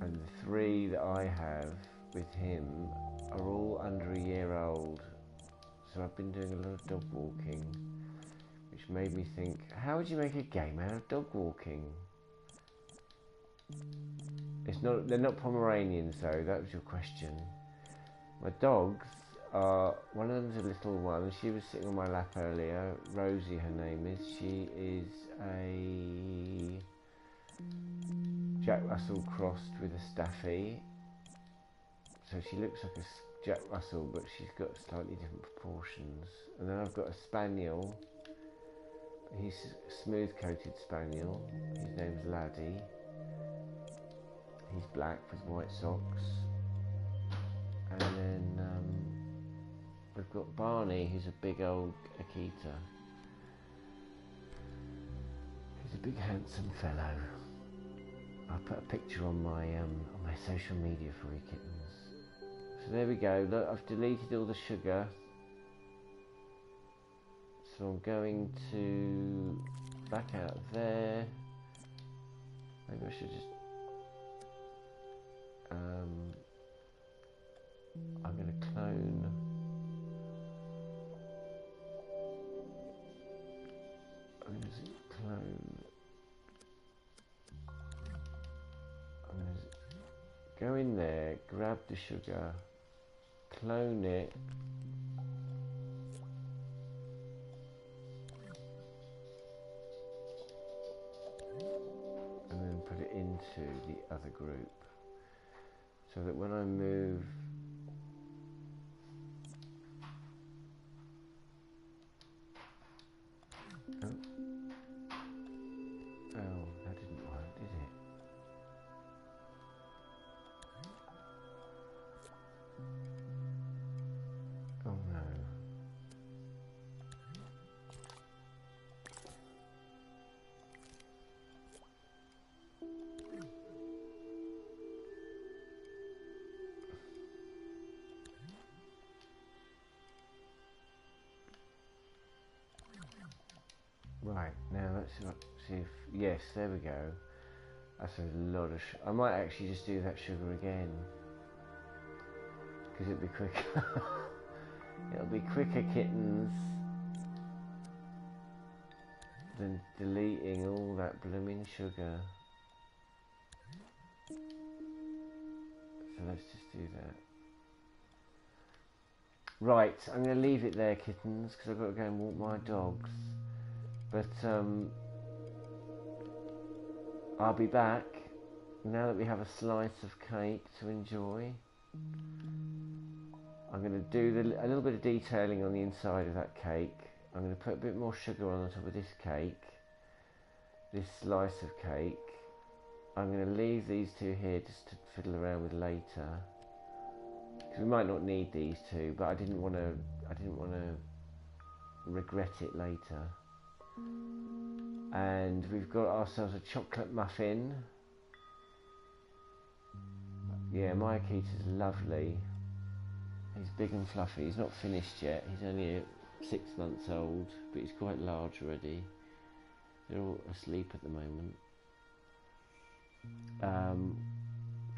And the 3 that I have with him are all under a year old, so I've been doing a lot of dog walking, which made me think, how would you make a game out of dog walking? They're not Pomeranians though, that was your question. My dogs are, one of them's a little one, she was sitting on my lap earlier, Rosie her name is, she is a Jack Russell crossed with a Staffy, so she looks like a Jack Russell but she's got slightly different proportions. And then I've got a Spaniel, he's a smooth coated Spaniel, his name's Laddie. He's black with white socks. And then we've got Barney, who's a big old Akita. He's a big handsome fellow. I'll put a picture on my social media for you kittens. So there we go. Look, I've deleted all the sugar. So I'm going to back out of there. Maybe I should just I'm going to clone I'm going to go in there, grab the sugar, clone it, and then put it into the other group, so that when I move that didn't work, did it? Oh no. Right, now let's see if, yes, there we go. That's a lot of I might actually just do that sugar again, because it'll be quicker. It'll be quicker, kittens, than deleting all that blooming sugar. So let's just do that. Right, I'm going to leave it there, kittens, because I've got to go and walk my dogs. But I'll be back now that we have a slice of cake to enjoy. I'm going to do a little bit of detailing on the inside of that cake. I'm going to put a bit more sugar on top of this cake, this slice of cake. I'm going to leave these 2 here just to fiddle around with later, because we might not need these 2, but I didn't want to regret it later. And we've got ourselves a chocolate muffin. Yeah, my Akita's lovely. He's big and fluffy. He's not finished yet. He's only 6 months old, but he's quite large already. They're all asleep at the moment.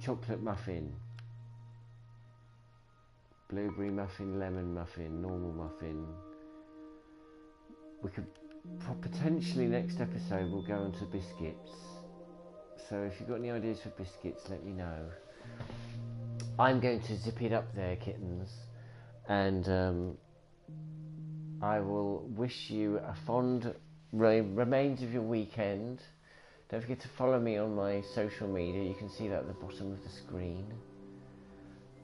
Chocolate muffin, blueberry muffin, lemon muffin, normal muffin. We could potentially, next episode we'll go on to biscuits, so if you've got any ideas for biscuits, let me know. I'm going to zip it up there, kittens, and I will wish you a fond remains of your weekend. Don't forget to follow me on my social media. You can see that at the bottom of the screen.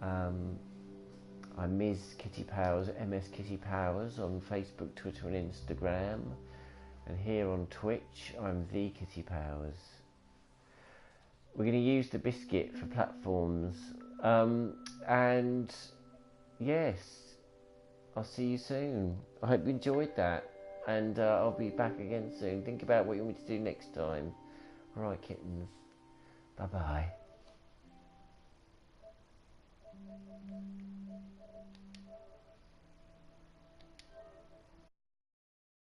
I'm Ms. Kitty Powers, MS Kitty Powers, on Facebook, Twitter and Instagram. And here on Twitch, I'm TheKittyPowers. We're going to use the biscuit for platforms. And yes, I'll see you soon. I hope you enjoyed that. and I'll be back again soon. Think about what you want me to do next time. Alright, kittens. Bye bye.